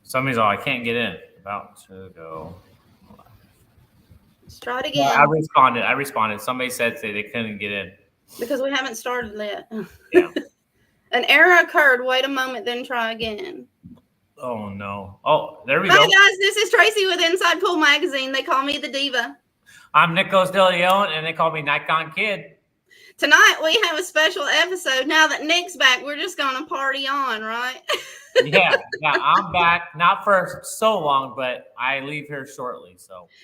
Somebody's all, I can't get in. About to go. Let's try it again. I responded. Somebody said they couldn't get in. Because we haven't started yet. Yeah. An error occurred. Wait a moment, then try again. Oh, no. Oh, there we go. Hi, guys. This is Tracy with Inside Pool Magazine. They call me the Diva. I'm Nico DeLeon, and they call me NikonKid. Tonight, we have a special episode. Now that Nick's back, we're just going to party on, right? Yeah, I'm back. Not for so long, but I leave here shortly.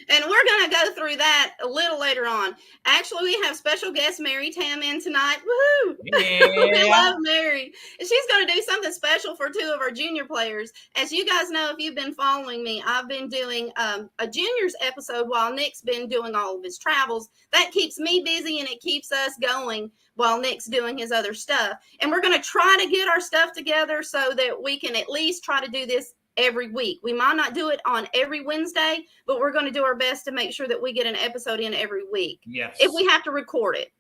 And we're going to go through that a little later on. Actually, we have special guest Mary Tam in tonight. Woohoo! Yeah. We love Mary. And she's going to do something special for two of our junior players. As you guys know, if you've been following me, I've been doing a juniors episode while Nick's been doing all of his travels. That keeps me busy and it keeps us going while Nick's doing his other stuff. And we're going to try to get our stuff together so that we can at least try to do this every week. We might not do it on every Wednesday, but we're going to do our best to make sure that we get an episode in every week. Yes. If we have to record it.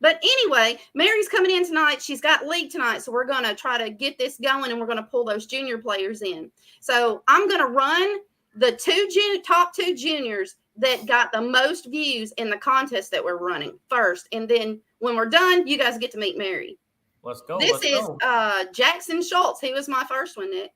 But anyway, Mary's coming in tonight. She's got league tonight, so we're going to try to get this going, and we're going to pull those junior players in. So I'm going to run the top two juniors that got the most views in the contest that we're running first, and then when we're done, you guys get to meet Mary. Let's go. This is Jackson Schultz. He was my first one, Nick.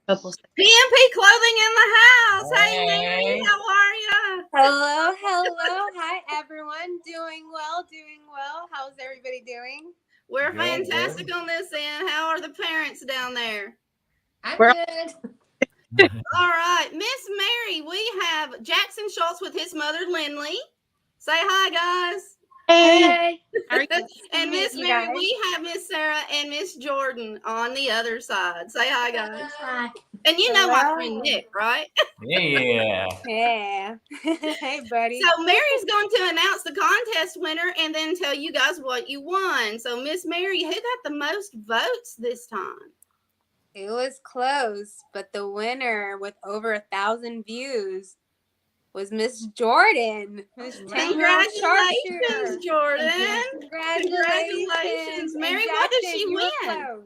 PMP Clothing in the house. Hey, Mary, how are you? Hello. Hi, everyone. Doing well. How's everybody doing? We're fantastic on this end. How are the parents down there? I'm good. All right. Miss Mary, we have Jackson Schultz with his mother, Lindley. Say hi, guys. Hey. And Miss Mary, we have Miss Sarah and Miss Jordan on the other side. Say hi, guys. Hi. And you know my friend Nick, right? Yeah. Yeah. Hey, buddy. So Mary's going to announce the contest winner and then tell you guys what you won. So Miss Mary, who got the most votes this time? It was close, but the winner with over 1,000 views was Miss Jordan. Congratulations, Jordan. Congratulations. Mary, what did she win?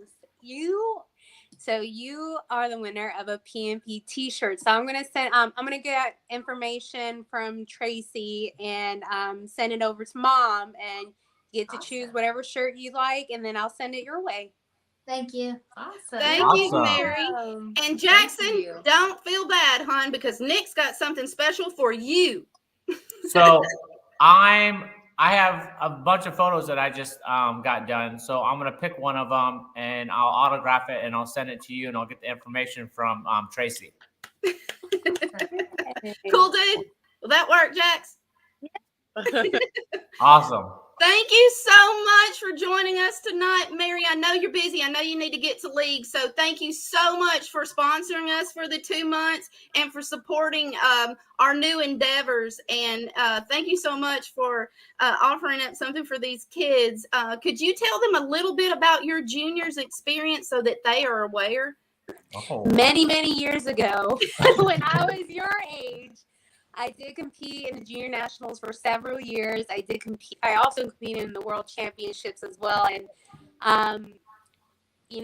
You are the winner of a PMP t-shirt. So I'm going to get information from Tracy and send it over to Mom, and you get to choose whatever shirt you like, and then I'll send it your way. Thank you. Awesome. Thank you, Mary. And Jackson, don't feel bad, hon, because Nick's got something special for you. So I have a bunch of photos that I just got done. So I'm going to pick one of them and I'll autograph it and I'll send it to you and I'll get the information from Tracy. Cool, dude. Will that work, Jax? Awesome. Thank you so much for joining us tonight, Mary. I know you're busy. I know you need to get to league. So thank you so much for sponsoring us for the 2 months and for supporting our new endeavors. And thank you so much for offering up something for these kids. Could you tell them a little bit about your juniors experience so that they are aware? Oh. Many years ago, when I was your age, I did compete in the junior nationals for several years. I also competed in the world championships as well. And,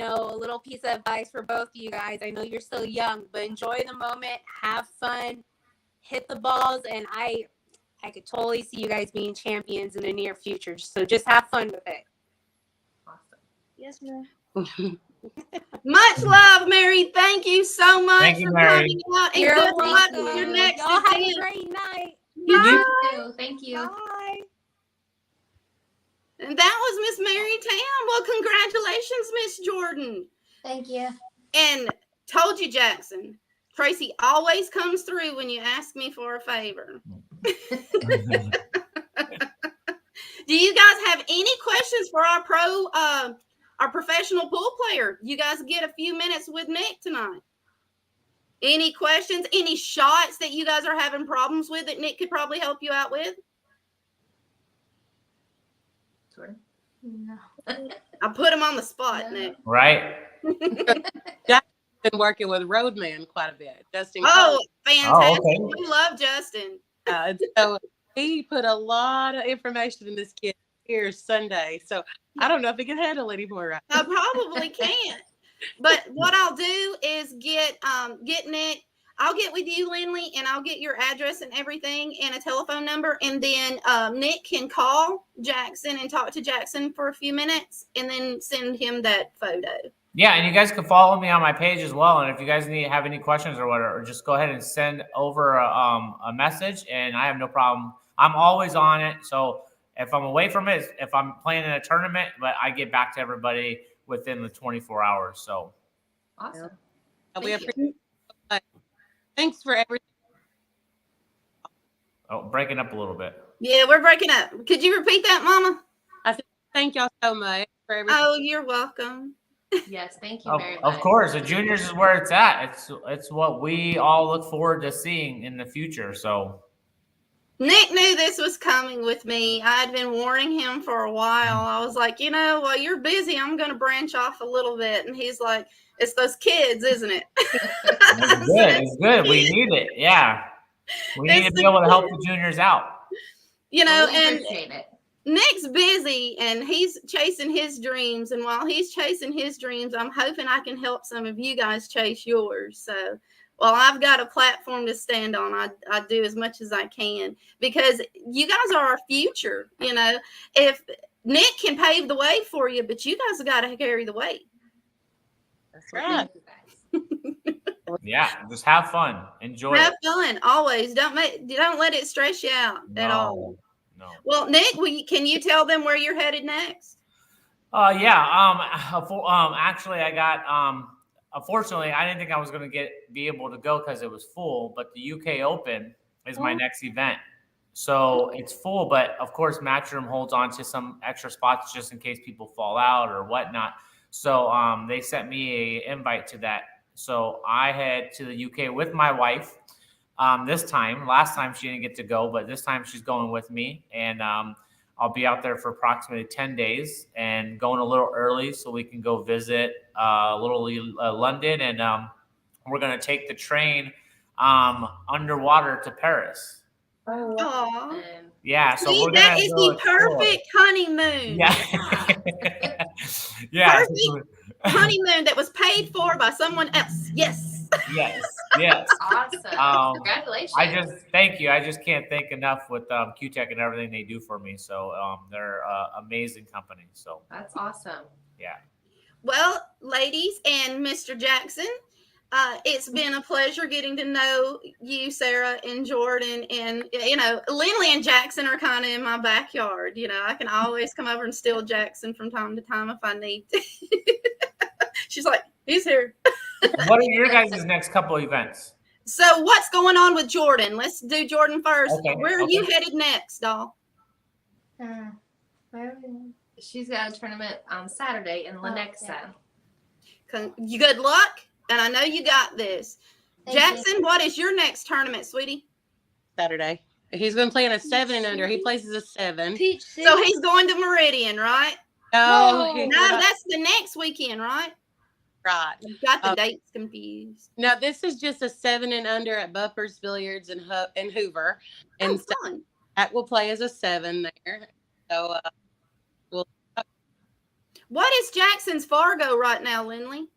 a little piece of advice for both of you guys. I know you're still young, but enjoy the moment, have fun, hit the balls. And I I could totally see you guys being champions in the near future. So just have fun with it. Awesome. Yes, ma'am. Much love, Mary. Thank you so much Thank you, for Mary. coming out, and You're good luck welcome. with your next Y'all have a event. great night. You Bye. too. Thank you. Bye. And that was Miss Mary Tam. Well, congratulations, Miss Jordan. Thank you. And told you, Jackson, Tracy always comes through when you ask me for a favor. Do you guys have any questions for our professional pool player? You guys get a few minutes with Nick tonight. Any questions? Any shots that you guys are having problems with that Nick could probably help you out with? Jordan? No. I put him on the spot, No. Nick. Right? Been working with Roadman quite a bit. Justin. Oh, fantastic. okay. We love Justin. So he put a lot of information in this kid here Sunday. So I don't know if he can handle it anymore. Right? I probably can't. But what I'll do is get Nick. I'll get with you, Lindley, and I'll get your address and everything and a telephone number. And then Nick can call Jackson and talk to Jackson for a few minutes and then send him that photo. Yeah, and you guys can follow me on my page as well. And if you guys have any questions or whatever, just go ahead and send over a message, and I have no problem. I'm always on it. So if I'm away from it, if I'm playing in a tournament, but I get back to everybody within the 24 hours. So Awesome. We Thank you. appreciate it. Thanks for everything. breaking up a little bit. Yeah, we're breaking up. Could you repeat that, Mama? Thank y'all so much for everything. Oh, you're welcome. Yes, thank you Of, very much. of course, the juniors is where it's at. It's what we all look forward to seeing in the future. So Nick knew this was coming with me. I had been warning him for a while. I was like, while you're busy, I'm going to branch off a little bit. And he's like, it's those kids, isn't it? it's good. It's good. We need it. Yeah, we need to be able to help the juniors out. Well, we and appreciate it. Nick's busy and he's chasing his dreams. And while he's chasing his dreams, I'm hoping I can help some of you guys chase yours. So while I've got a platform to stand on, I do as much as I can because you guys are our future. If Nick can pave the way for you, but you guys have got to carry the weight. That's right. Thank you guys. Yeah, just have fun, enjoy Have it. fun always. Don't let it stress you out at all. No. Well, Nick, can you tell them where you're headed next? Actually, I got unfortunately, I didn't think I was going to be able to go because it was full. But the UK Open is my next event, so it's full. But of course, Matchroom holds on to some extra spots just in case people fall out or whatnot. So they sent me an invite to that. So I head to the UK with my wife. This time, last time she didn't get to go, but this time she's going with me, and I'll be out there for approximately 10 days and going a little early so we can go visit London, and we're going to take the train underwater to Paris. Oh, Aw. and Yeah, so See, we're that going is to the perfect honeymoon. Yeah. Yeah. Perfect honeymoon that was paid for by someone else. Yes. Yes. awesome. Congratulations. Thank you. I just can't thank enough with Q-Tech and everything they do for me. So they're amazing company. So That's awesome. yeah. Well, ladies and Mr. Jackson, it's been a pleasure getting to know you, Sarah and Jordan, and Lindley and Jackson are kind of in my backyard. I can always come over and steal Jackson from time to time if I need to. She's like, he's here. What are your guys' next couple events? So what's going on with Jordan? Let's do Jordan first. Okay, Where are you headed next, doll? She's got a tournament on Saturday in Lenexa. You good luck, and I know you got this. Thank Jackson, what is your next tournament, sweetie? Saturday. He's been playing a 7 and under. He plays as a 7. So he's going to Meridian, right? No, No, that's the next weekend, right? right. I've got the dates confused. No, this is just a 7 and under at Buppers Billiards in Hoover, and so Fun. that will play as a 7 there. So What is Jackson's Fargo right now, Lindley?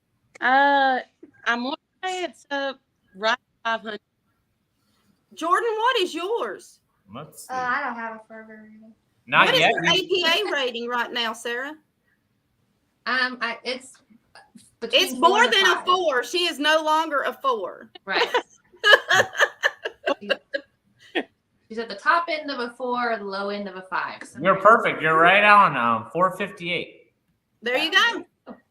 I'm going to say it's right 500. Jordan, what is yours? Let's see. I don't have a fervor rating. Not What is yet. your APA rating right now, Sarah? It's It's between 4 more and than a 5. 4. She is no longer a 4. Right. She's at the top end of a 4 or the low end of a 5. So You're perfect. You're right on 458. There you go.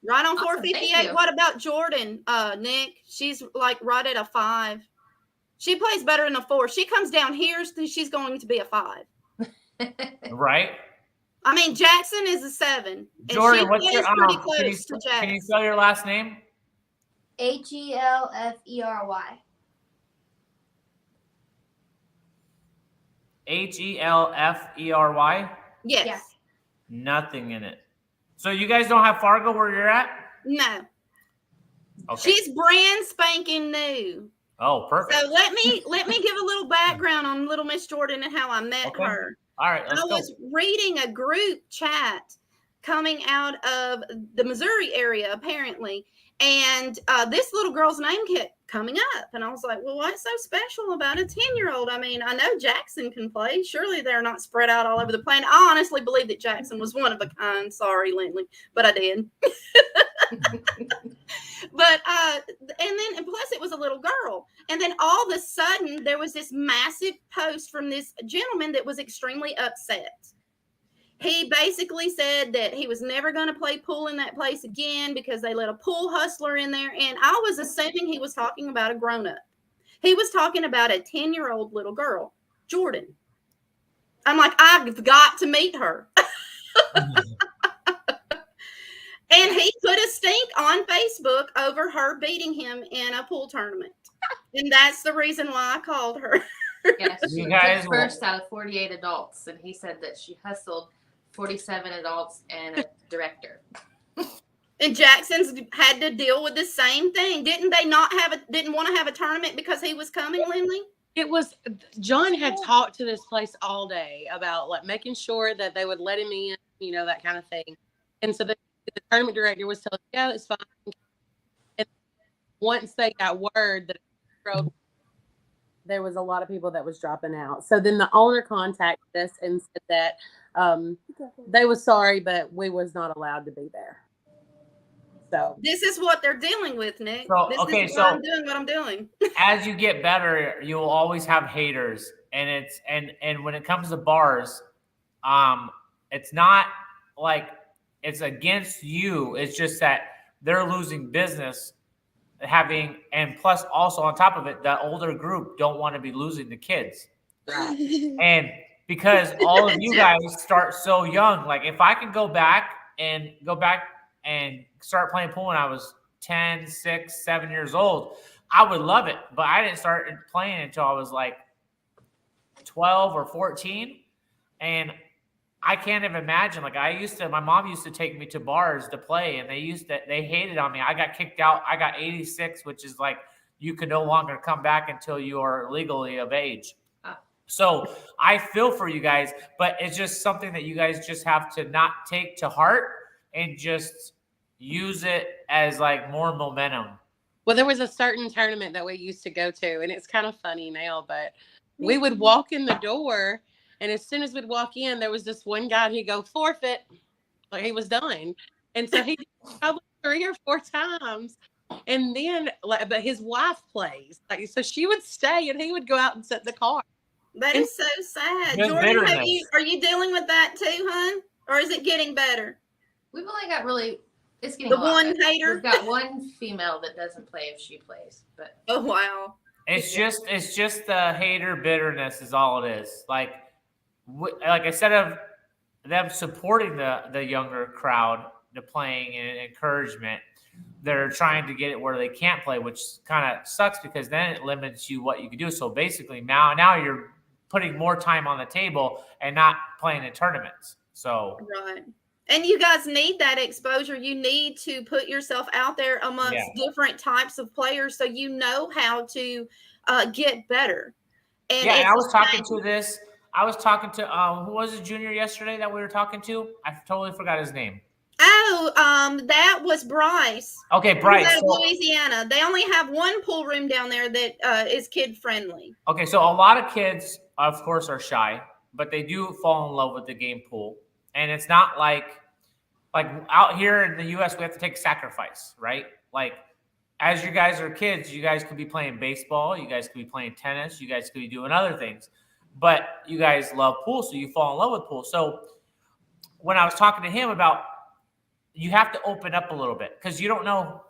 Right on Awesome. Thank 458. you. What about Jordan, Nick? She's like right at a 5. She plays better than a 4. She comes down here, she's going to be a 5. Right? I mean, Jackson is a 7. And Jordan, she what's your plays pretty can close to you Jackson. spell your last name? HELFERY. HELFERY? Yes. Yeah. Nothing in it. So you guys don't have Fargo where you're at? No. Okay. She's brand spanking new. Oh, perfect. So let me give a little background on little Miss Jordan and how I met Okay. her. All right, I let's go. was reading a group chat coming out of the Missouri area, apparently. And this little girl's name kept coming up. And I was like, well, what's so special about a 10-year-old? I mean, I know Jackson can play. Surely they're not spread out all over the planet. I honestly believe that Jackson was one of a kind. Sorry, Lindley, but I did. But and plus it was a little girl. And then all of a sudden there was this massive post from this gentleman that was extremely upset. He basically said that he was never going to play pool in that place again because they let a pool hustler in there. And I was assuming he was talking about a grown-up. He was talking about a 10-year-old little girl, Jordan. I'm like, I've got to meet her. And he put a stink on Facebook over her beating him in a pool tournament. And that's the reason why I called her. Yes, she You guys took will- first out of 48 adults, and he said that she hustled 47 adults and a director. And Jackson's had to deal with the same thing. Didn't want to have a tournament because he was coming, Lindley? It was John had talked to this place all day about like making sure that they would let him in, you know, that kind of thing. And so the tournament director was telling, yeah, it's fine. And once they got word that there was a lot of people that was dropping out. So then the owner contacted us and said that they was sorry, but we was not allowed to be there. So This is what they're dealing with, Nick. So, This okay, is so- why I'm doing what I'm doing. As you get better, you will always have haters. And it's and when it comes to bars, it's not like it's against you. It's just that they're losing business and plus also on top of it, the older group don't want to be losing the kids. And because all of you guys start so young, like if I can go back and start playing pool when I was 10, 6, 7 years old, I would love it. But I didn't start playing until I was like 12 or 14. And I can't even imagine. Like my mom used to take me to bars to play, and they hated on me. I got kicked out. I got 86, which is like you can no longer come back until you are legally of age. So I feel for you guys, but it's just something that you guys just have to not take to heart and just use it as like more momentum. well, there was a certain tournament that we used to go to, and it's kind of funny now, but we would walk in the door, and as soon as we'd walk in, there was this one guy who'd go forfeit, like he was done. And so he did probably 3 or 4 times. And then, but his wife plays, like, so she would stay, and he would go out and set the car. That is so sad. Just Jordan, bitterness. are you dealing with that too, hon? Or is it getting better? We've only got it's getting The a lot one better. hater? We've got one female that doesn't play if she plays, but Oh, wow. It's just the hater bitterness is all it is. Like instead of them supporting the younger crowd, the playing and encouragement, they're trying to get it where they can't play, which kind of sucks because then it limits you what you can do. So basically now you're putting more time on the table and not playing in tournaments. So Right. And you guys need that exposure. You need to put yourself out there amongst different types of players so you know how to get better. And I was talking to who was the junior yesterday that we were talking to? I totally forgot his name. Oh, that was Bryce. Okay, Bryce. Out of Louisiana. They only have one pool room down there that is kid friendly. Okay, so a lot of kids of course, are shy, but they do fall in love with the game pool. And it's not like out here in the US, we have to take sacrifice, right? Like, as you guys are kids, you guys could be playing baseball, you guys could be playing tennis, you guys could be doing other things, but you guys love pool, so you fall in love with pool. So when I was talking to him about, you have to open up a little bit, because you don't know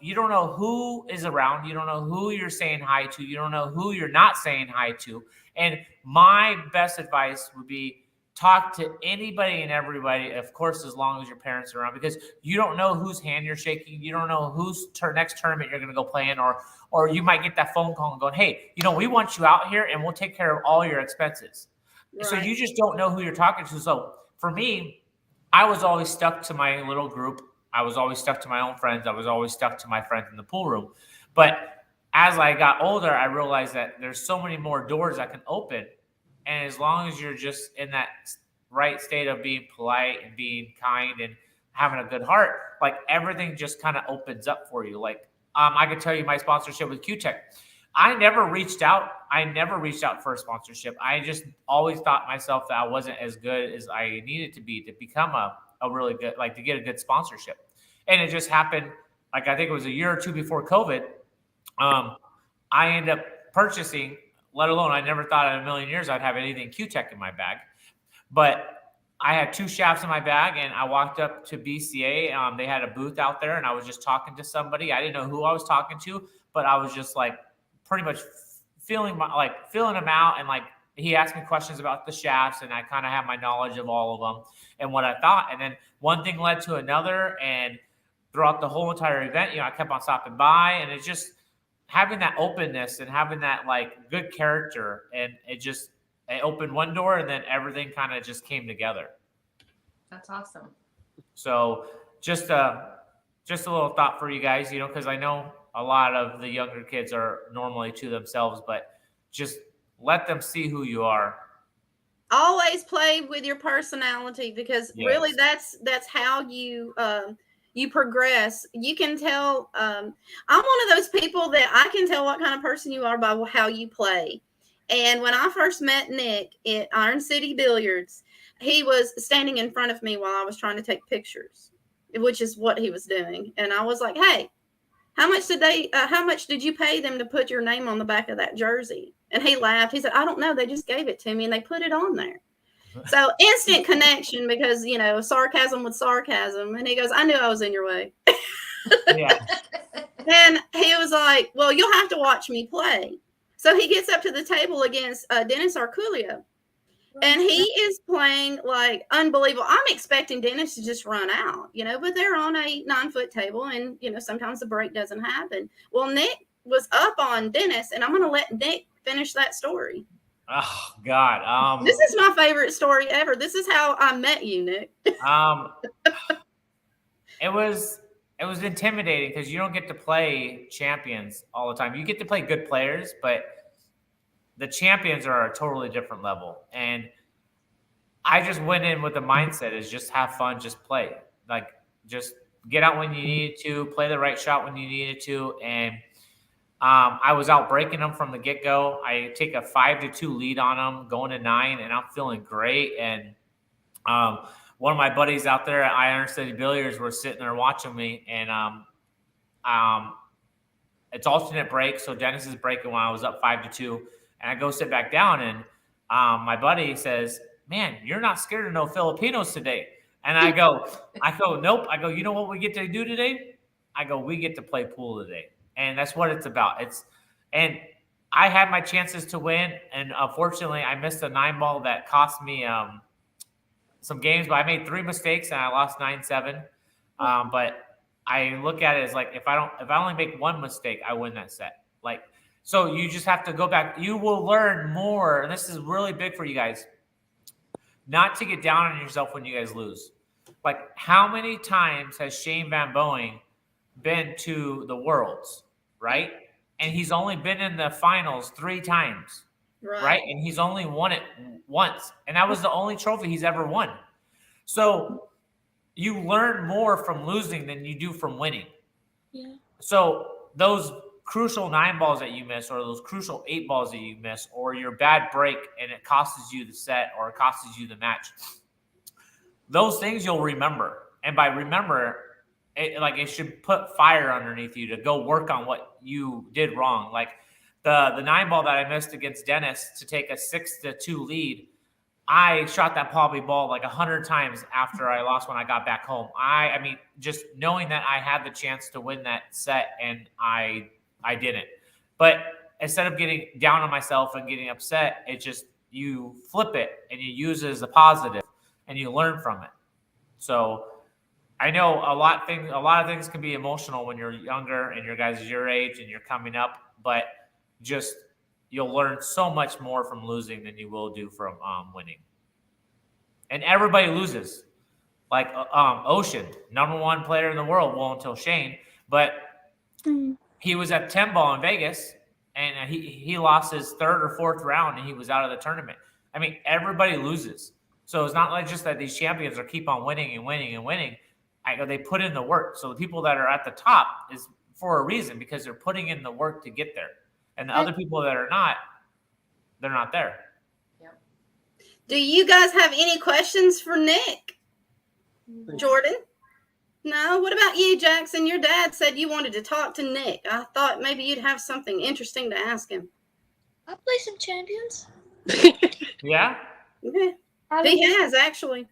who is around, you don't know who you're saying hi to, you don't know who you're not saying hi to. And my best advice would be, talk to anybody and everybody, of course, as long as your parents are around, because you don't know whose hand you're shaking. You don't know whose next tournament you're going to go play in, or you might get that phone call and going, hey, we want you out here and we'll take care of all your expenses. Right. So you just don't know who you're talking to. So for me, I was always stuck to my little group. I was always stuck to my own friends. I was always stuck to my friends in the pool room. But as I got older, I realized that there's so many more doors I can open. And as long as you're just in that right state of being polite and being kind and having a good heart, like, everything just kind of opens up for you. Like, I could tell you my sponsorship with Q-Tech. I never reached out for a sponsorship. I just always thought myself that I wasn't as good as I needed to be to become a really good, like, to get a good sponsorship. And it just happened, like, I think it was a year or two before COVID. I ended up purchasing, let alone, I never thought in a million years I'd have anything Q-Tech in my bag. But I had 2 shafts in my bag, and I walked up to BCA. They had a booth out there, and I was just talking to somebody. I didn't know who I was talking to, but I was just, like, pretty much feeling him out. And, like, he asked me questions about the shafts, and I kind of have my knowledge of all of them and what I thought. And then one thing led to another, and throughout the whole entire event, I kept on stopping by, and it's just having that openness and having that, like, good character, and it opened one door, and then everything kind of just came together. That's awesome. So just a little thought for you guys, because I know a lot of the younger kids are normally to themselves, but just let them see who you are. Always play with your personality, because really that's how you progress. You can tell. I'm one of those people that I can tell what kind of person you are by how you play. And when I first met Nick at Iron City Billiards, he was standing in front of me while I was trying to take pictures, which is what he was doing. And I was like, hey, how much did you pay them to put your name on the back of that jersey? And he laughed. He said, I don't know. They just gave it to me and they put it on there. So instant connection, because, sarcasm with sarcasm. And he goes, I knew I was in your way. Yeah. And he was like, well, you'll have to watch me play. So he gets up to the table against Dennis Arculio, and he is playing like unbelievable. I'm expecting Dennis to just run out, but they're on a 9-foot table, and, sometimes the break doesn't happen. Well, Nick was up on Dennis, and I'm going to let Nick finish that story. Oh, God. This is my favorite story ever. This is how I met you, Nick. It was intimidating, because you don't get to play champions all the time. You get to play good players, but the champions are a totally different level. And I just went in with the mindset is just have fun, just play. Like, just get out when you needed to, play the right shot when you needed to. And I was out breaking them from the get-go. I take a 5-2 lead on them, going to 9, and I'm feeling great. And one of my buddies out there at Iron City Billiards were sitting there watching me, and it's alternate break. So Dennis is breaking when I was up 5-2, and I go sit back down, and my buddy says, man, you're not scared of no Filipinos today. And I go, nope. I go, you know what we get to do today? I go, we get to play pool today. And that's what it's about. And I had my chances to win, and unfortunately I missed a 9-ball that cost me some games, but I made 3 mistakes and I lost 9-7. But I look at it as like, if I only make 1 mistake, I win that set. Like, so you just have to go back. You will learn more. And this is really big for you guys, not to get down on yourself when you guys lose. Like, how many times has Shane Van Boeing been to the Worlds, right? And he's only been in the finals 3 times. Right. And he's only won it once. And that was the only trophy he's ever won. So you learn more from losing than you do from winning. Yeah. So those crucial 9 balls that you miss, or those crucial 8 balls that you miss, or your bad break and it costs you the set or it costs you the match. Those things you'll remember. And by remember, it should put fire underneath you to go work on what you did wrong. Like the 9 ball that I missed against Dennis to take a 6-2 lead, I shot that probably ball like 100 times after I lost when I got back home. I mean, just knowing that I had the chance to win that set and I didn't. But instead of getting down on myself and getting upset, it just, you flip it and you use it as a positive and you learn from it. So I know a lot of things can be emotional when you're younger and your guys is your age and you're coming up, but just you'll learn so much more from losing than you will do from winning. And everybody loses. Like Ocean, #1 player in the world, well, until Shane, but he was at 10 ball in Vegas and he lost his 3rd or 4th round and he was out of the tournament. I mean, everybody loses. So it's not like just that these champions are keep on winning and winning and winning. They put in the work. So the people that are at the top is for a reason, because they're putting in the work to get there. And the other people that are not, they're not there. Yep. Do you guys have any questions for Nick? Jordan? No? What about you, Jackson? Your dad said you wanted to talk to Nick. I thought maybe you'd have something interesting to ask him. I play some champions. Yeah? Okay. He has, actually.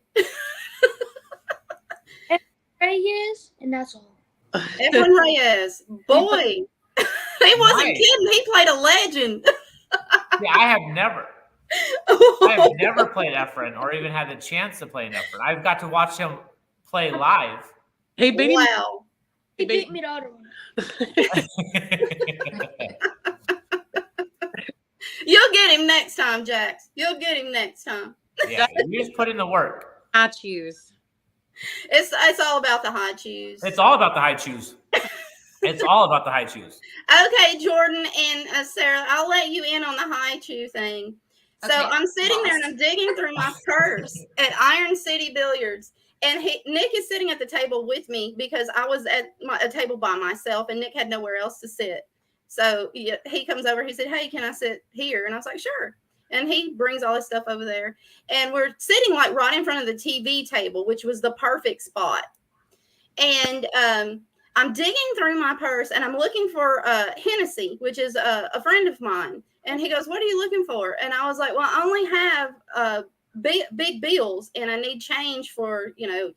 Reyes, and that's all. Efren Reyes. Boy. He wasn't kidding. He played a legend. Yeah, I have never played Efren or even had the chance to play an Efren. I've got to watch him play live. He beat me. Wow. He beat me the other one. You'll get him next time, Jax. You'll get him next time. Yeah, you just put in the work. I choose. It's all about the high choose. It's all about the high choose. It's all about the high choose. Okay, Jordan and Sarah, I'll let you in on the high chew thing. So Okay. I'm sitting there and I'm digging through my purse at Iron City Billiards, and Nick is sitting at the table with me because I was at a table by myself, and Nick had nowhere else to sit. So he comes over. He said, "Hey, can I sit here?" And I was like, "Sure." And he brings all his stuff over there, and we're sitting like right in front of the TV table, which was the perfect spot. And I'm digging through my purse and I'm looking for Hennessy, which is a friend of mine. And he goes, "What are you looking for?" And I was like, "Well, I only have big bills and I need change for,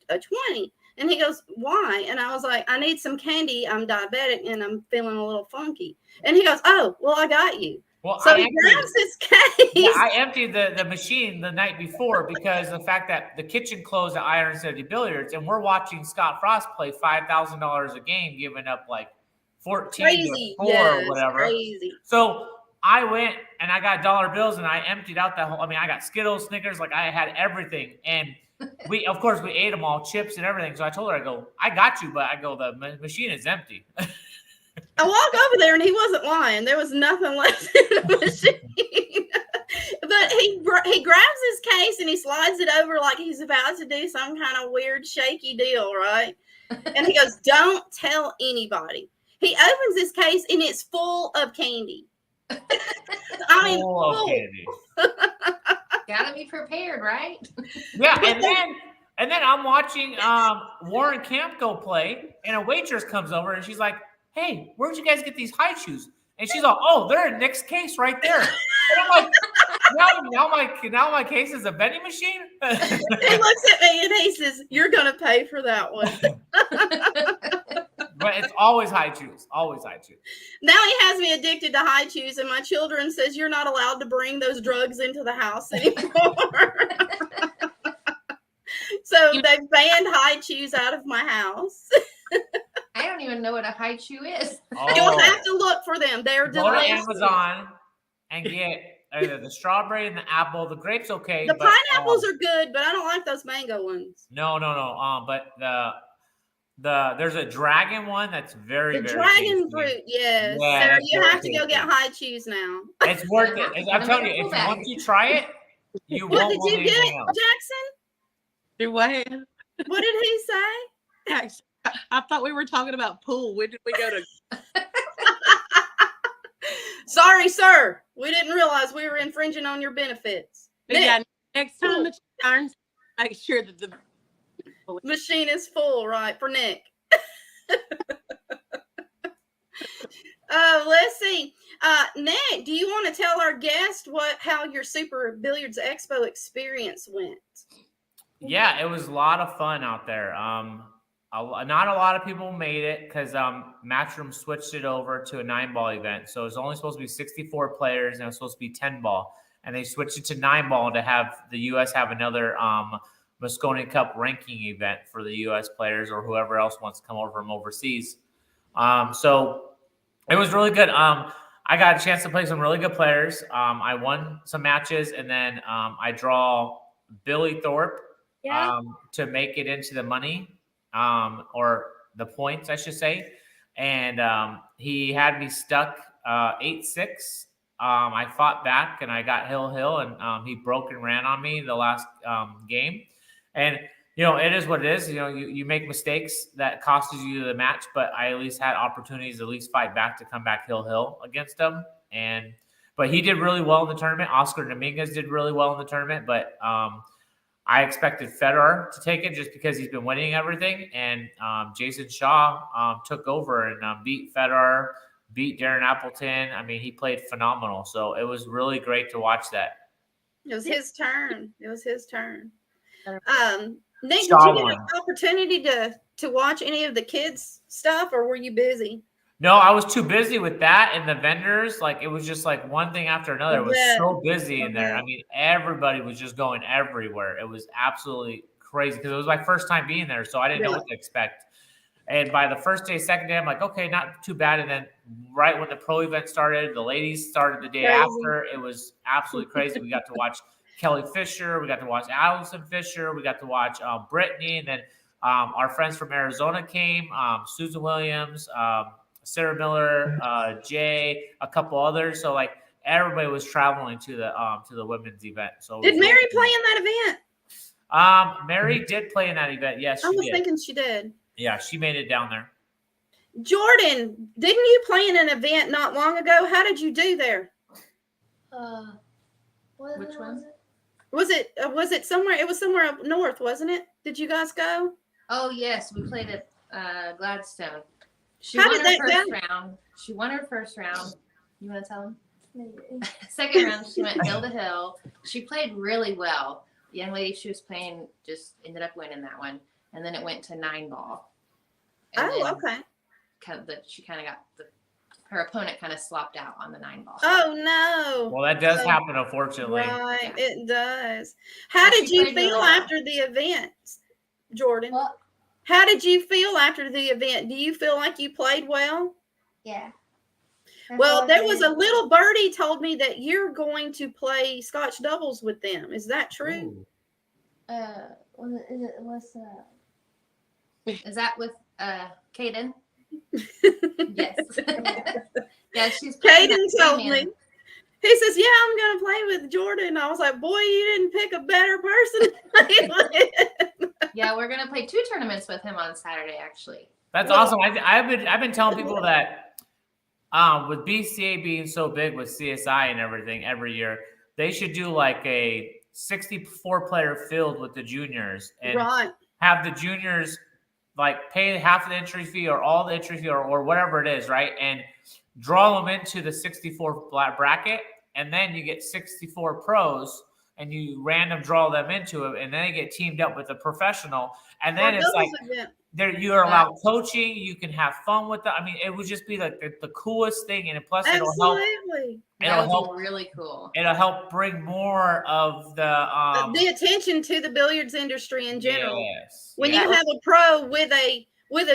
a 20. And he goes, "Why?" And I was like, "I need some candy. I'm diabetic and I'm feeling a little funky." And he goes, "Oh, well, I got you." Well, So he grabs his case. Yeah, I emptied the machine the night before because the fact that the kitchen closed at Iron City Billiards, and we're watching Scott Frost play $5,000 a game, giving up like 14 Crazy. to 4 Yes, or whatever. crazy. So I went and I got dollar bills and I emptied out that whole. I mean, I got Skittles, Snickers, like I had everything, and we ate them all, chips and everything. So I told her, I go, "I got you," but I go, "The machine is empty." I walk over there and he wasn't lying. There was nothing left in the machine. But he grabs his case and he slides it over like he's about to do some kind of weird shaky deal, right? And he goes, "Don't tell anybody." He opens his case and it's full of candy. I mean, Full of full. candy. Gotta be prepared, right? Yeah, and then I'm watching Warren Camp go play, and a waitress comes over and she's like, "Hey, where'd you guys get these high shoes?" And she's like, "Oh, they're in Nick's case right there." And I'm like, now my case is a vending machine. He looks at me and he says, "You're gonna pay for that one." But it's always high chews. Always high chews. Now he has me addicted to high chews, and my children says you're not allowed to bring those drugs into the house anymore. So they've banned high chews out of my house. I don't even know what a high chew is. You'll have to look for them. They're Go to delicious. Amazon and get either the strawberry and the apple. The grapes okay. The but, pineapples are good, but I don't like those mango ones. No. But there's a dragon one that's very The very dragon tasty. fruit, yes. Yeah, Sarah, that's you very have to go tasty. get high chews now. It's worth it. I'm telling you, if once you try it, you What won't did want you get, anything else. Jackson? Do what? What did he say? I thought we were talking about pool. When did we go to? Sorry, sir. We didn't realize we were infringing on your benefits. But Nick, yeah, next time that you turn, make sure that the machine is full, right, for Nick. Let's see. Nick, do you want to tell our guest how your Super Billiards Expo experience went? Yeah, it was a lot of fun out there. Not a lot of people made it because Matchroom switched it over to a 9-ball event. So it was only supposed to be 64 players and it was supposed to be 10-ball. And they switched it to 9-ball to have the U.S. have another Moscone Cup ranking event for the U.S. players or whoever else wants to come over from overseas. So it was really good. I got a chance to play some really good players. I won some matches, and then I draw Billy Thorpe to make it into the money or the points, I should say. And he had me stuck 8-6. I fought back, and I got Hill, and he broke and ran on me the last game. And it is what it is. You make mistakes that costed you the match, but I at least had opportunities to at least fight back to come back Hill against him. But he did really well in the tournament. Oscar Dominguez did really well in the tournament, but I expected Federer to take it just because he's been winning everything. And Jason Shaw took over and beat Federer, beat Darren Appleton. I mean, he played phenomenal. So it was really great to watch that. It was his turn. Nick, did Shaw you get won. an opportunity to watch any of the kids' stuff, or were you busy? No, I was too busy with that and the vendors. Like, it was just like one thing after another. It was so busy in there. I mean, everybody was just going everywhere. It was absolutely crazy because it was my first time being there, so I didn't know what to expect. And by the first day, second day, I'm like, okay, not too bad. And then right when the pro event started, the ladies started the day after. It was absolutely crazy. We got to watch Kelly Fisher. We got to watch Allison Fisher. We got to watch Brittany. And then our friends from Arizona came, Susan Williams, Sarah Miller, Jay, a couple others. So like everybody was traveling to the women's event. So did Mary play in that event? Mary did play in that event. Yes, I was thinking she did. Yeah, she made it down there. Jordan, didn't you play in an event not long ago? How did you do there? Which one? Was it somewhere? It was somewhere up north, wasn't it? Did you guys go? Oh yes, we played at Gladstone. She How won did her that first go? round. She won her first round. You want to tell them? Second round, she went hill to hill. She played really well. The young lady she was playing just ended up winning that one, and then it went to 9-ball. And then Okay. She kind of got her opponent kind of slopped out on the 9-ball. Oh no. Well, that does happen, unfortunately. Right, it does. How did you feel after the event, Jordan? What? How did you feel after the event? Do you feel like you played well? Yeah. Well, there was a little birdie told me that you're going to play Scotch doubles with them. Is that true? Is that with Kaden? Yes. Yeah, she's Caden told me. He says, "Yeah, I'm going to play with Jordan." I was like, "Boy, you didn't pick a better person to play with." Yeah, we're gonna play 2 tournaments with him on Saturday, actually. That's awesome. I've been telling people that with BCA being so big with CSI and everything every year, they should do like a 64-player field with the juniors and have the juniors like pay half of the entry fee or all the entry fee or whatever it is, right? And draw them into the 64 bracket, and then you get 64 pros and you random draw them into it, and then they get teamed up with a professional, and then it's like you are allowed coaching. You can have fun with them. I mean, it would just be like the coolest thing, and plus it'll help. That would be really cool. It'll help bring more of the attention to the billiards industry in general. Yes. When you have a pro with a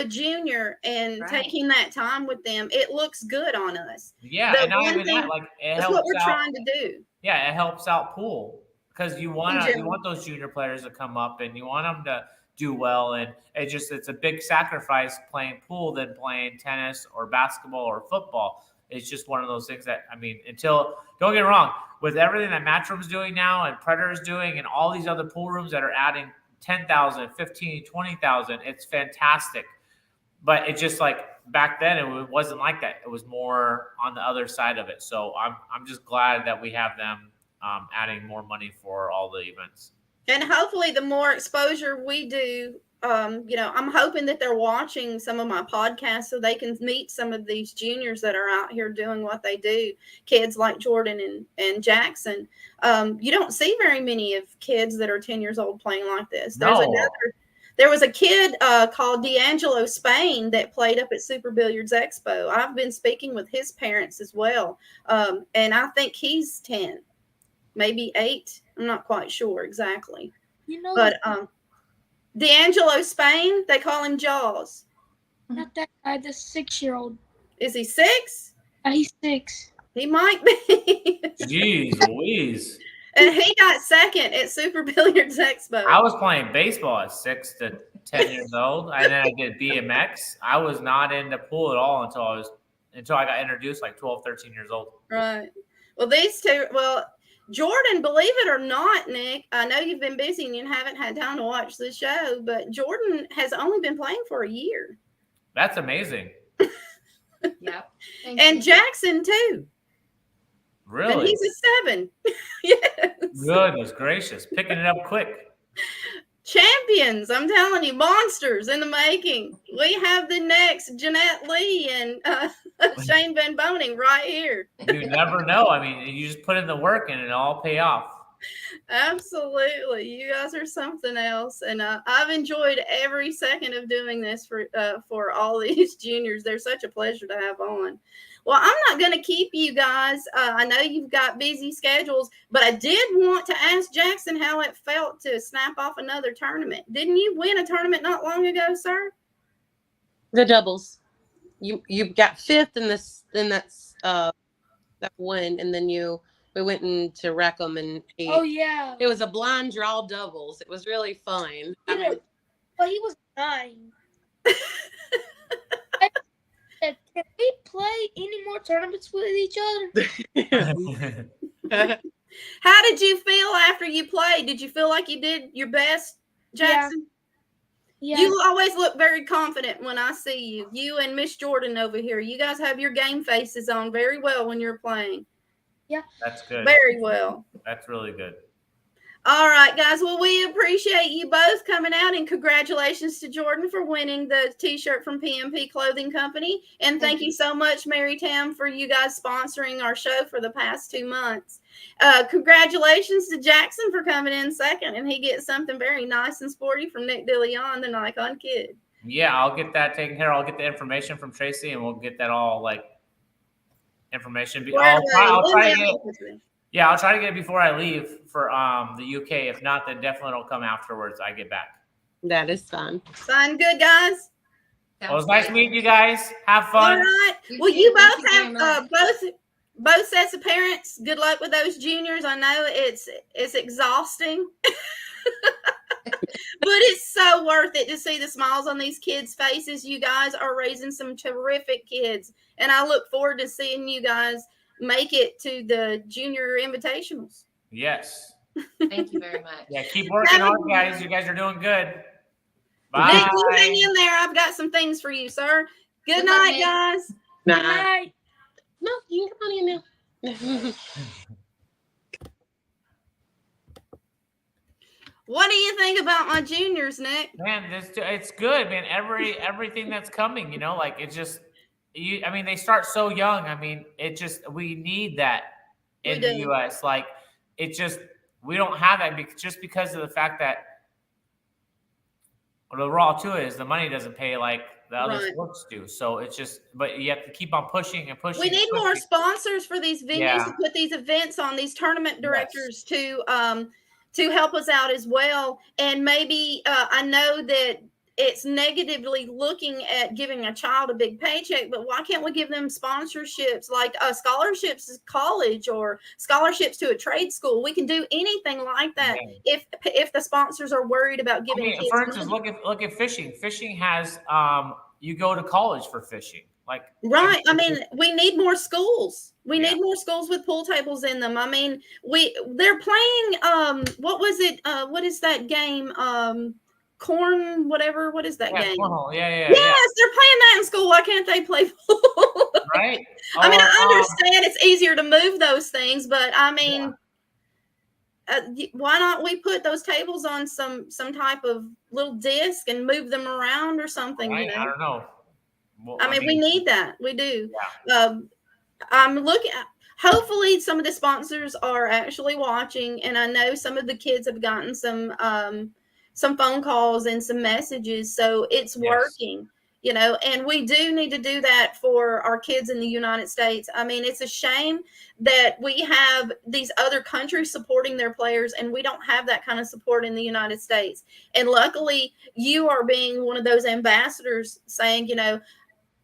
junior and taking that time with them, it looks good on us. Yeah, and not even that, like it helps. That's what we're trying to do. Yeah, it helps out pool because you want those junior players to come up and you want them to do well, and it's a big sacrifice playing pool than playing tennis or basketball or football. It's just one of those things that, I mean, don't get me wrong, with everything that Matchroom's doing now and Predator's doing and all these other pool rooms that are adding 10,000, 15, 20,000, it's fantastic. But it's just like back then it wasn't like that. It was more on the other side of it. So I'm just glad that we have them adding more money for all the events. And hopefully the more exposure we do, I'm hoping that they're watching some of my podcasts so they can meet some of these juniors that are out here doing what they do. Kids like Jordan and Jackson. You don't see very many of kids that are 10 years old playing like this. There was a kid called D'Angelo Spain that played up at Super Billiards Expo. I've been speaking with his parents as well. And I think he's 10, maybe 8. I'm not quite sure exactly. But D'Angelo Spain, they call him Jaws. Not that guy, the 6-year-old. Is he 6? He's 6. He might be. Jeez Louise. And he got second at Super Billiards Expo. I was playing baseball at 6 to 10 years old, and then I did BMX. I was not into pool at all until I got introduced like 12, 13 years old. Right. Well, these two, Jordan, believe it or not, Nick, I know you've been busy and you haven't had time to watch the show, but Jordan has only been playing for a year. That's amazing. Yep. And Jackson, too. Really? And he's a 7. Yes. Goodness gracious. Picking it up quick. Champions, I'm telling you, monsters in the making. We have the next Jeanette Lee and Shane Van Boning right here. You never know. I mean, you just put in the work and it'll all pay off. Absolutely. You guys are something else. And I've enjoyed every second of doing this for all these juniors. They're such a pleasure to have on. Well, I'm not going to keep you guys. I know you've got busy schedules, but I did want to ask Jackson how it felt to snap off another tournament. Didn't you win a tournament not long ago, sir? The doubles. You got 5th in that one, and then we went into Wreckham and Oh, yeah. it was a blind draw doubles. It was really fun. But he was 9. Can we play any more tournaments with each other? How did you feel after you played? Did you feel like you did your best, Jackson? Yeah. You always look very confident when I see you. You and Miss Jordan over here. You guys have your game faces on very well when you're playing. Yeah. That's good. Very well. That's really good. All right, guys. Well, we appreciate you both coming out, and congratulations to Jordan for winning the T-shirt from PMP Clothing Company. And thank you so much, Mary Tam, for you guys sponsoring our show for the past 2 months. Congratulations to Jackson for coming in second, and he gets something very nice and sporty from Nick DeLeon, the NikonKid. Yeah, I'll get that taken care of. I'll get the information from Tracy, and we'll get that all information. I'll try to get it. Yeah, I'll try to get it before I leave for the UK. If not, then definitely it'll come afterwards. I get back. That is fun. Sound good, guys? Well, it was nice meeting you guys. Have fun. All right. Well, you both have both sets of parents. Good luck with those juniors. I know it's exhausting, but it's so worth it to see the smiles on these kids' faces. You guys are raising some terrific kids, and I look forward to seeing you guys make it to the junior invitationals. Yes. Thank you very much. Yeah, keep working on it, guys. You guys are doing good. Bye. Nick, you hang in there. I've got some things for you, sir. Good night, guys. Nah. Good night. No, you can come on in now. What do you think about my juniors, Nick? Man, it's good, man. Everything that's coming, it's just they start so young. We need that in the US. We don't have that just because of the fact that the raw to it is the money doesn't pay like the other sports do. So it's just, but you have to keep on pushing and pushing. We need more sponsors for these venues to put these events on, these tournament directors to help us out as well. And maybe I know that it's negatively looking at giving a child a big paycheck, but why can't we give them sponsorships like scholarships to college or scholarships to a trade school? We can do anything like that if the sponsors are worried about giving kids for instance, money. look at fishing. Fishing has you go to college for fishing. Right. We need more schools. We need more schools with pool tables in them. They're playing what was it? What is that game? corn, whatever. What is that Yeah, game? cornhole. Yeah. Yes, they're playing that in school. Why can't they play pool? Right. I mean, Or, I understand it's easier to move those things, but I mean, why not we put those tables on some type of little disc and move them around or something? right? You know, I don't know. Well, I mean, we need that. We do. Yeah. I'm looking at. Hopefully, some of the sponsors are actually watching, and I know some of the kids have gotten some phone calls and some messages, so it's working. You know, and we do need to do that for our kids in the United States. I mean, it's a shame that we have these other countries supporting their players, and we don't have that kind of support in the United States. And luckily, you are being one of those ambassadors, saying, you know,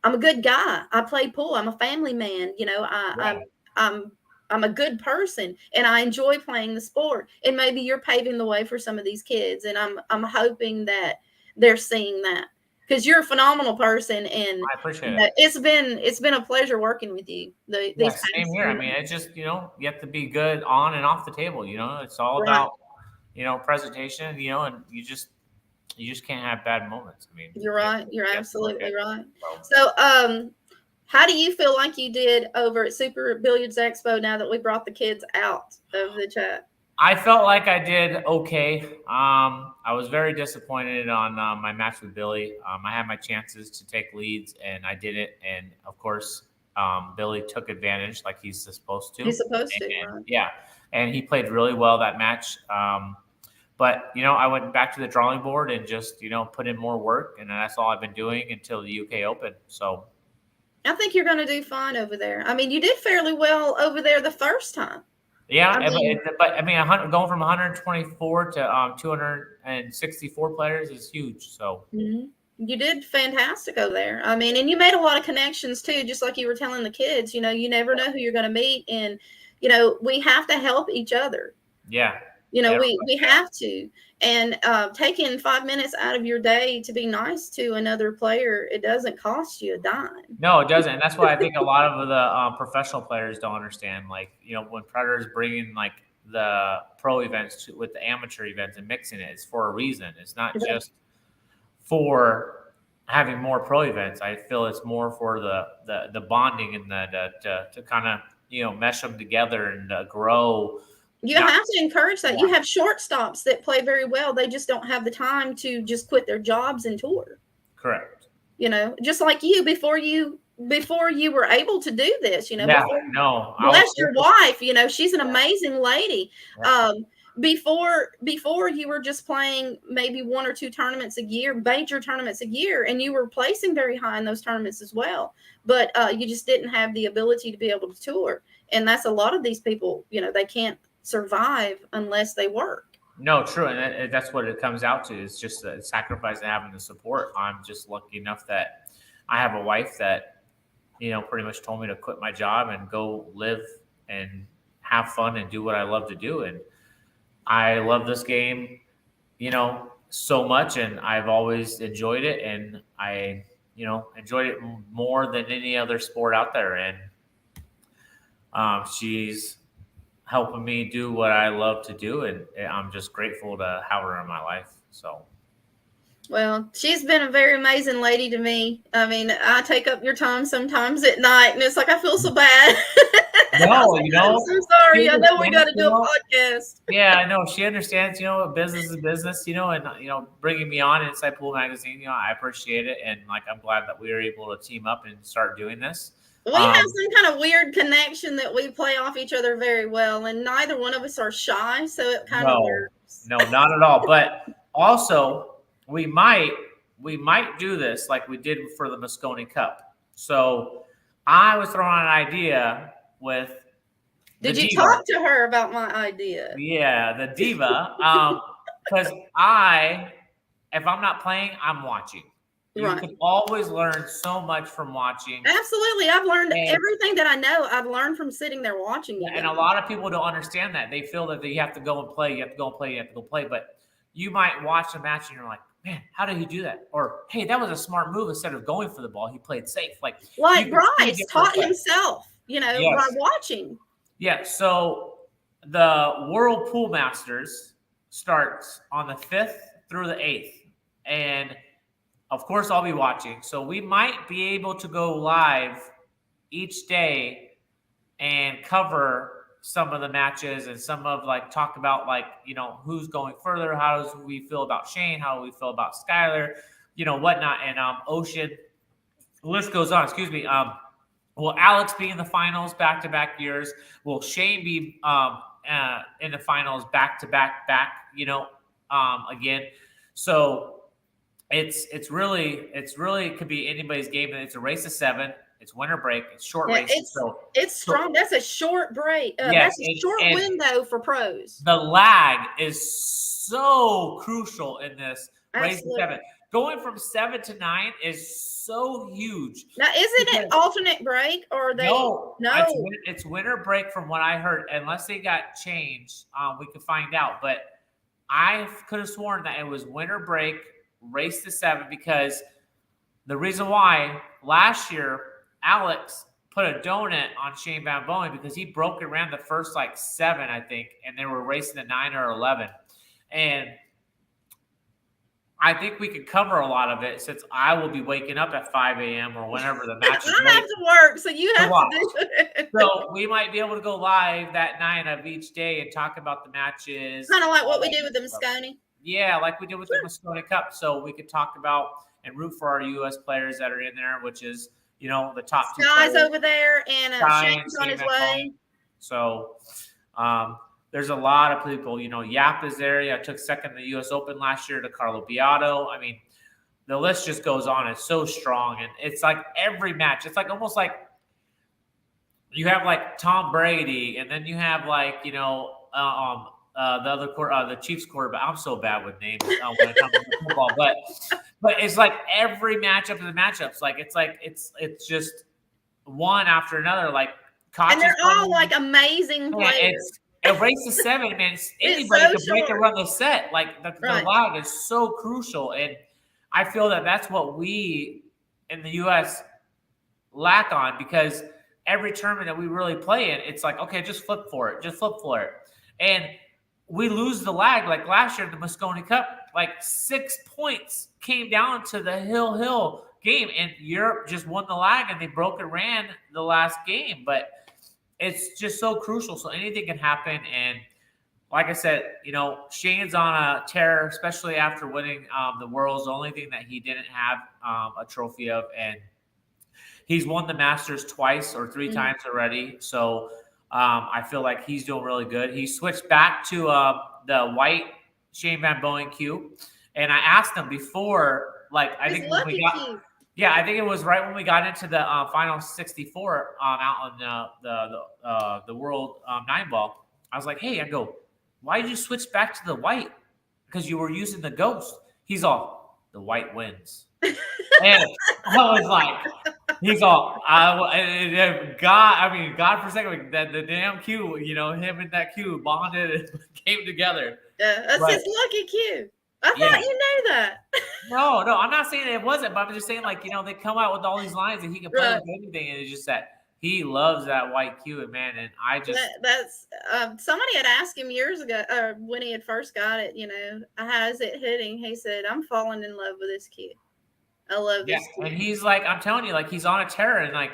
I'm a good guy. I play pool. I'm a family man. You know, I'm a good person, and I enjoy playing the sport. And maybe you're paving the way for some of these kids, and I'm hoping that they're seeing that, because you're a phenomenal person, and I appreciate it. It's been a pleasure working with you. Same here. I mean, it's just, you know, you have to be good on and off the table. You know, it's all about, you know, presentation. You know, and you just can't have bad moments. I mean, you're right. You're absolutely right. So, how do you feel like you did over at Super Billiards Expo now that we brought the kids out of the chat? I felt like I did okay. I was very disappointed on my match with Billy. I had my chances to take leads, and I didn't. And of course, Billy took advantage like he's supposed to. He's supposed to, right? Yeah, and he played really well that match. But, you know, I went back to the drawing board and just, you know, put in more work, and that's all I've been doing until the UK Open. So I think you're going to do fine over there. I mean, you did fairly well over there the first time. Yeah, but I mean, going from 124 to 264 players is huge. So you did fantastic over there. I mean, and you made a lot of connections too, just like you were telling the kids. You know, you never know who you're going to meet, and you know, we have to help each other. Yeah. You know, we have to. And taking 5 minutes out of your day to be nice to another player, it doesn't cost you a dime. No, it doesn't. And that's why I think a lot of the professional players don't understand. Like, you know, when Predator's bringing like the pro events with the amateur events and mixing it, it's for a reason. It's not just for having more pro events. I feel it's more for the bonding and to kind of, you know, mesh them together and grow. You have to encourage that. You have shortstops that play very well. They just don't have the time to just quit their jobs and tour. Correct. You know, just like you before you were able to do this, you know. No. Bless your wife, you know, she's an amazing lady. Yeah. Before you were just playing maybe 1 or 2 tournaments a year, major tournaments a year, and you were placing very high in those tournaments as well. But you just didn't have the ability to be able to tour. And that's a lot of these people, you know, they can't survive unless they work. No, true. And that's what it comes out to. It's just a sacrifice of having the support. I'm just lucky enough that I have a wife that, you know, pretty much told me to quit my job and go live and have fun and do what I love to do. And I love this game, you know, so much, and I've always enjoyed it. And I, you know, enjoyed it more than any other sport out there. And she's helping me do what I love to do, and I'm just grateful to have her in my life. So, well, she's been a very amazing lady to me. I mean, I take up your time sometimes at night, and it's like I feel so bad. No, you know, I'm so sorry. I know we got to do a podcast. Yeah, I know she understands. You know, business is business. You know, and you know, bringing me on Inside Pool Magazine, you know, I appreciate it, and like I'm glad that we were able to team up and start doing this. We have some kind of weird connection that we play off each other very well, and neither one of us are shy, so it kind of works. No, not at all. But also, we might do this like we did for the Moscone Cup. So I was throwing out an idea with. Did you talk to her about my idea? Yeah, the Diva. Because if I'm not playing, I'm watching. You can always learn so much from watching. Absolutely. I've learned everything that I know. I've learned from sitting there watching. And a lot of people don't understand that. They feel that you have to go and play. You have to go and play. You have to go play. But you might watch a match and you're like, man, how did he do that? Or, hey, that was a smart move. Instead of going for the ball, he played safe. Like Bryce taught himself, you know, by watching. Yeah. So the World Pool Masters starts on the 5th through the 8th. and of course I'll be watching. So we might be able to go live each day and cover some of the matches and some of talk about who's going further, how do we feel about Shane, how do we feel about Skylar, whatnot, and Ocean. The list goes on. Excuse me. Will Alex be in the finals back-to-back years? Will Shane be in the finals back-to-back again? So it's really could be anybody's game. It's a race of 7. It's winter break. It's short races. It's strong. That's a short break. That's a short window for pros. The lag is so crucial in this race of 7. Going from 7 to 9 is so huge. Now, isn't it alternate break or they? No. It's winter break from what I heard. Unless they got changed, we could find out. But I could have sworn that it was winter break, race to 7, because the reason why last year Alex put a donut on Shane Van Boeing because he broke and ran the first 7, I think, and they were racing the 9 or 11. And I think we could cover a lot of it since I will be waking up at 5 a.m. or whenever the match is. I have to work, so you have to do it. So we might be able to go live that night of each day and talk about the matches. Kind of like what we did with the Moscone. Yeah, like we did with the Moscone Cup. So we could talk about and root for our U.S. players that are in there, which is, the top 2 Sky's players. over there, and Shane's on his way. So there's a lot of people. Yap is there. I took second in the U.S. Open last year to Carlo Beato. I mean, the list just goes on. It's so strong, and it's like every match. It's almost like you have Tom Brady, and then you have the other the Chiefs quarterback. I'm so bad with names when it comes to football, but it's like every matchup of the matchups. It's just one after another. And they're all amazing players. A race to 7, man. Anybody can break and run the set. The lag is so crucial, and I feel that that's what we in the U.S. lack on, because every tournament that we really play in, it's okay, just flip for it, and we lose the lag. Like last year, the Moscone Cup, 6 points came down to the Hill game, and Europe just won the lag, and they broke and ran the last game, but it's just so crucial. So anything can happen. And like I said, Shane's on a tear, especially after winning the Worlds. The only thing that he didn't have a trophy of. And he's won the Masters twice or 3 times already. So I feel like he's doing really good. He switched back to the white Shane Van Boeing cue. And I asked him before, I think when we got... Yeah, I think it was right when we got into the final 64 out on the World 9 ball. I was like, hey, why did you switch back to the white? Because you were using the ghost. He's all, the white wins. And I was like, he's all, God for a second, that the damn cue, him and that cue bonded and came together. Yeah, that's his lucky cue. I thought you knew that. No, I'm not saying it wasn't, but I'm just saying, they come out with all these lines and he can play with anything, and it's just that he loves that white cue, man. And I just that's somebody had asked him years ago, when he had first got it, how's it hitting? He said, "I'm falling in love with this cue. I love this cue." And he's I'm telling you, he's on a tear, and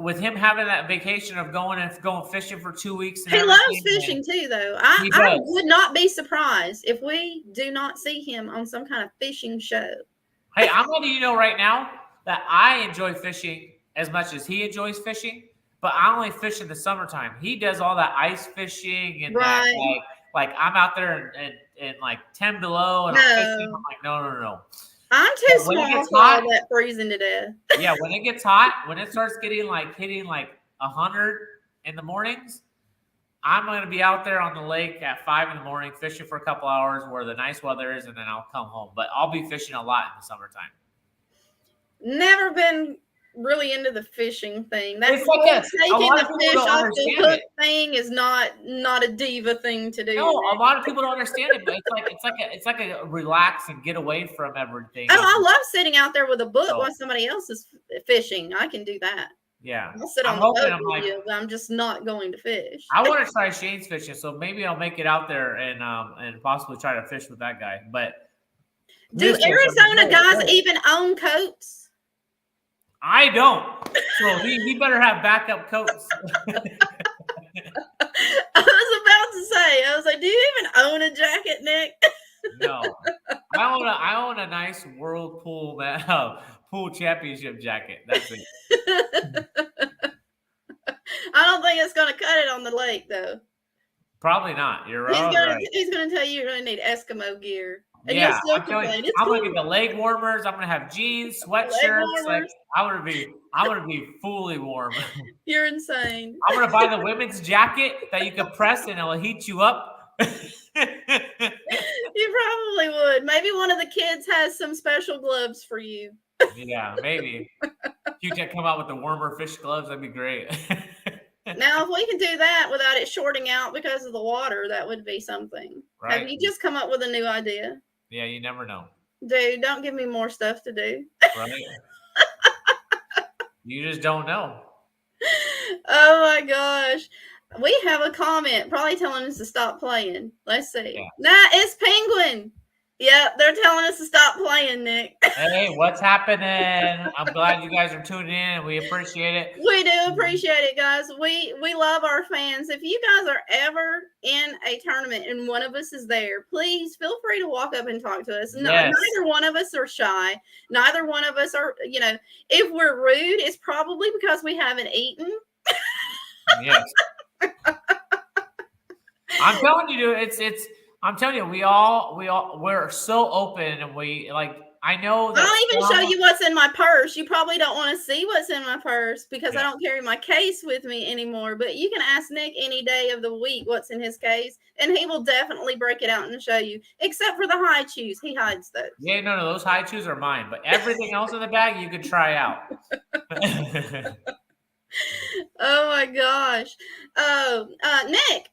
with him having that vacation of going fishing for 2 weeks. And he loves fishing too, though. I would not be surprised if we do not see him on some kind of fishing show. Hey, I'm letting you know right now that I enjoy fishing as much as he enjoys fishing, but I only fish in the summertime. He does all that ice fishing and that, I'm out there and 10 below and I'm fishing. I'm no. I'm too small for all that freezing to death. Yeah, when it gets hot, when it starts getting hitting 100 in the mornings, I'm going to be out there on the lake at 5 in the morning fishing for a couple hours where the nice weather is, and then I'll come home. But I'll be fishing a lot in the summertime. Never been really into the fishing thing. That's taking the fish off the hook thing is not a diva thing to do. No, a lot of people don't understand it, but it's like a relax and get away from everything. Oh, I love sitting out there with a book while somebody else is fishing. I can do that. Yeah, I'll sit on the boat with you, but I'm just not going to fish. I want to try Shane's fishing, so maybe I'll make it out there and possibly try to fish with that guy. But Do Arizona guys even own coats? I don't. So he better have backup coats. I was about to say, I was like, do you even own a jacket, Nick? No. I own a nice World Pool Pool Championship jacket. That's it. I don't think it's going to cut it on the lake, though. Probably not. You're right. He's going to tell you you're going to need Eskimo gear. And yeah, I'm going to get the leg warmers. I'm going to have jeans, sweatshirts. Like I'm going to be fully warm. You're insane. I'm going to buy the women's jacket that you can press and it'll heat you up. You probably would. Maybe one of the kids has some special gloves for you. Yeah, maybe. If you can come out with the warmer fish gloves, that'd be great. Now, if we can do that without it shorting out because of the water, that would be something. Right. Have you just come up with a new idea? Yeah, you never know. Dude, don't give me more stuff to do. Right? You just don't know. Oh my gosh. We have a comment probably telling us to stop playing. Let's see. Yeah. Nah, it's Penguin. Yep, they're telling us to stop playing, Nick. Hey, what's happening? I'm glad you guys are tuning in. We appreciate it. We do appreciate it, guys. We love our fans. If you guys are ever in a tournament and one of us is there, please feel free to walk up and talk to us. No, yes. Neither one of us are shy. Neither one of us are, if we're rude, it's probably because we haven't eaten. Yes. I'm telling you, I'm telling you, we're so open, and I know that I'll even show you what's in my purse. You probably don't want to see what's in my purse because I don't carry my case with me anymore. But you can ask Nick any day of the week what's in his case, and he will definitely break it out and show you, except for the high chews. He hides those. Yeah, no, those high chews are mine. But everything else in the bag, you can try out. Oh, my gosh. Nick.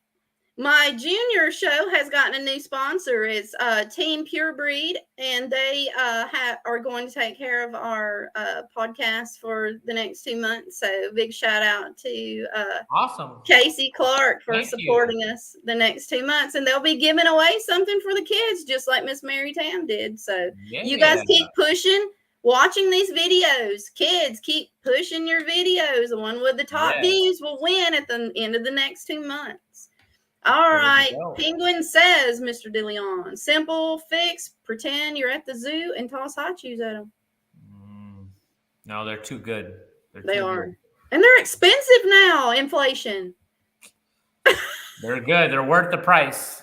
My junior show has gotten a new sponsor. It's Team PureBred, and they are going to take care of our podcast for the next 2 months. So big shout out to awesome Casey Clark for supporting us the next 2 months. And they'll be giving away something for the kids, just like Miss Mary Tam did. So you guys keep pushing, watching these videos. Kids, keep pushing your videos. The one with the top views will win at the end of the next 2 months. All right. Penguin says, Mr. DeLeon, simple fix, pretend you're at the zoo and toss hot chews at them. No, they're too good. They are. Good. And they're expensive now, inflation. They're good. They're worth the price.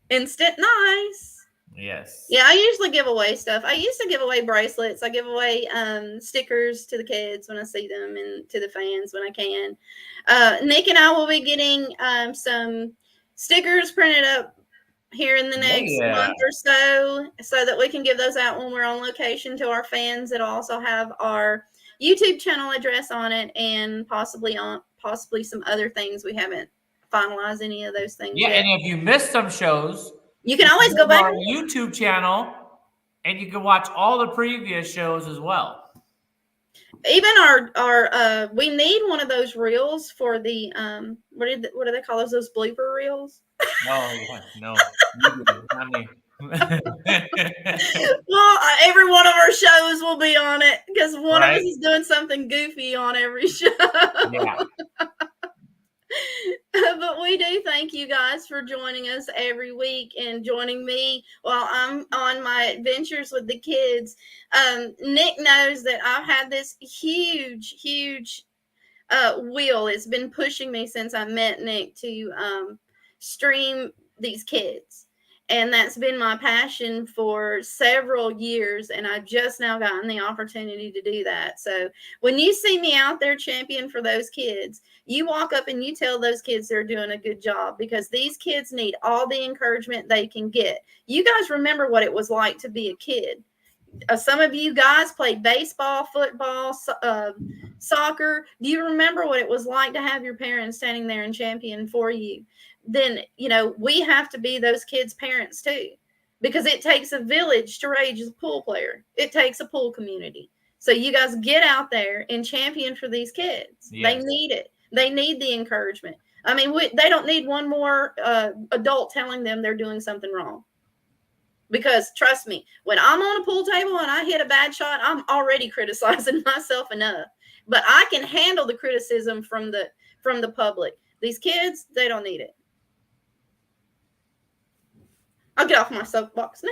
Instant nice. Yes. Yeah, I usually give away stuff. I used to give away bracelets. I give away stickers to the kids when I see them and to the fans when I can. Nick and I will be getting some stickers printed up here in the next month or so that we can give those out when we're on location to our fans. It'll also have our YouTube channel address on it and possibly some other things. We haven't finalized any of those things yet. And if you missed some shows, you can always go back to our YouTube channel and you can watch all the previous shows as well. Even our we need one of those reels for the what do they call those blooper reels? No. Well, every one of our shows will be on it because one of us is doing something goofy on every show. Yeah. But we do thank you guys for joining us every week and joining me while I'm on my adventures with the kids. Nick knows that I've had this huge wheel. It's been pushing me since I met Nick to stream these kids. And that's been my passion for several years. And I've just now gotten the opportunity to do that. So when you see me out there champion for those kids, you walk up and you tell those kids they're doing a good job because these kids need all the encouragement they can get. You guys remember what it was like to be a kid. Some of you guys played baseball, football, soccer. Do you remember what it was like to have your parents standing there and champion for you? Then, we have to be those kids' parents too, because it takes a village to raise a pool player. It takes a pool community. So you guys get out there and champion for these kids. Yes. They need it. They need the encouragement. I mean, they don't need one more adult telling them they're doing something wrong. Because trust me, when I'm on a pool table and I hit a bad shot, I'm already criticizing myself enough. But I can handle the criticism from the public. These kids, they don't need it. I'll get off my soapbox now.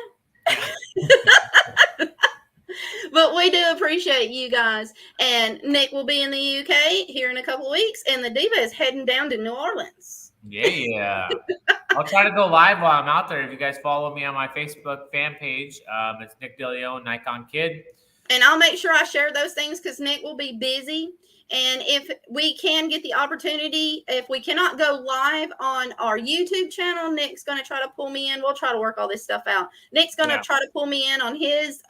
But we do appreciate you guys. And Nick will be in the UK here in a couple of weeks, and the Diva is heading down to New Orleans. Yeah. I'll try to go live while I'm out there. If you guys follow me on my Facebook fan page, it's Nick DeLeon, NikonKid. And I'll make sure I share those things because Nick will be busy. And if we can get the opportunity, if we cannot go live on our YouTube channel, Nick's going to try to pull me in. We'll try to work all this stuff out. Nick's going to try to pull me in on his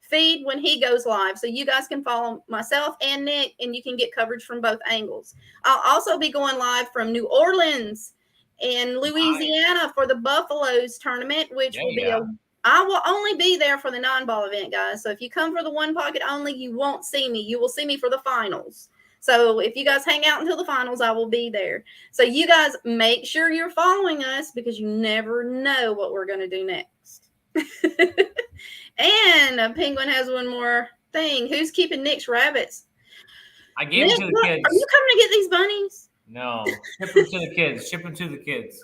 feed when he goes live. So you guys can follow myself and Nick, and you can get coverage from both angles. I'll also be going live from New Orleans and Louisiana for the Buffaloes tournament, which will be I will only be there for the 9-ball event, guys. So if you come for the 1 pocket only, you won't see me. You will see me for the finals. So if you guys hang out until the finals, I will be there. So you guys make sure you're following us because you never know what we're going to do next. And Penguin has one more thing. Who's keeping Nick's rabbits? I gave them to the kids. Are you coming to get these bunnies? No. Ship them to the kids. Ship them to the kids.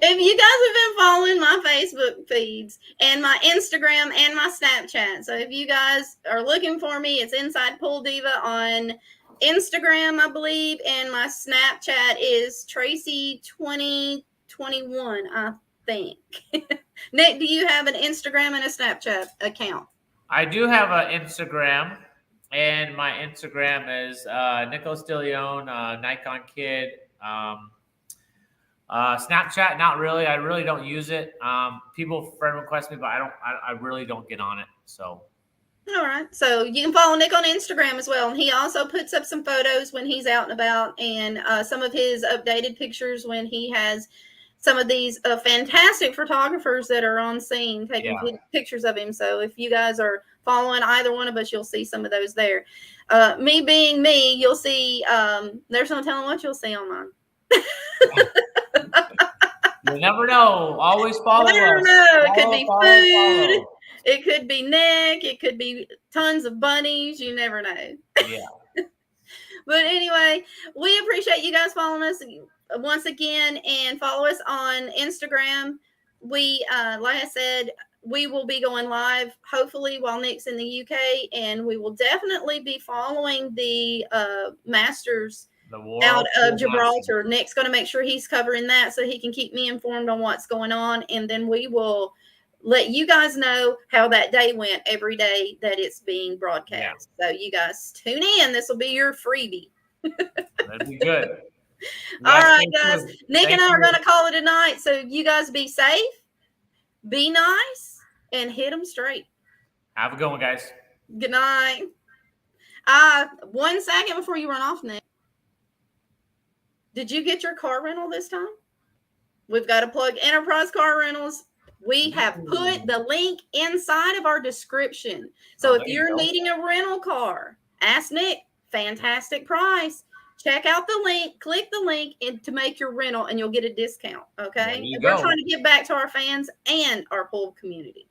If you guys have been following my Facebook feeds and my Instagram and my Snapchat, so if you guys are looking for me, it's Inside Pool Diva on Instagram, I believe, and my Snapchat is Tracy2021, I think. Nick, do you have an Instagram and a Snapchat account? I do have an Instagram, and my Instagram is Nico Stilione, NikonKid. Snapchat, not really. I really don't use it. People friend request me, but I really don't get on it. So. All right. So you can follow Nick on Instagram as well. And he also puts up some photos when he's out and about, and some of his updated pictures when he has some of these fantastic photographers that are on scene taking pictures of him. So if you guys are following either one of us, you'll see some of those there. Me being me, you'll see, there's no telling what you'll see on mine. You never know. Always follow us. It could be food. It could be Nick. It could be tons of bunnies. You never know. Yeah. But anyway, we appreciate you guys following us once again, and follow us on Instagram. We, like I said, we will be going live hopefully while Nick's in the UK, and we will definitely be following the Masters out of Gibraltar. Nick's going to make sure he's covering that so he can keep me informed on what's going on, and then we will let you guys know how that day went every day that it's being broadcast. So you guys tune in. This will be your freebie. That'd be good. All right, guys. Nick and I are going to call it a night. So you guys be safe, be nice, and hit them straight. Have a good one, guys. Good night. 1 second before you run off, Nick. Did you get your car rental this time? We've got to plug Enterprise Car Rentals. We have put the link inside of our description. So if you're needing a rental car, ask Nick. Fantastic price. Check out the link. Click the link to make your rental, and you'll get a discount. Okay? We're trying to give back to our fans and our pool community.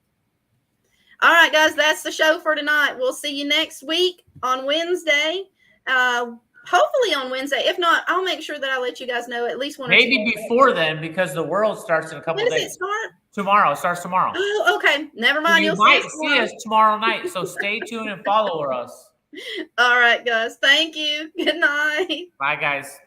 All right, guys. That's the show for tonight. We'll see you next week on Wednesday. Hopefully on Wednesday. If not, I'll make sure that I let you guys know at least one. Maybe before then, because the world starts in a couple of days. When does it start? Tomorrow. It starts tomorrow. Oh, okay. Never mind. You might see us tomorrow night, so stay tuned and follow us. All right, guys. Thank you. Good night. Bye, guys.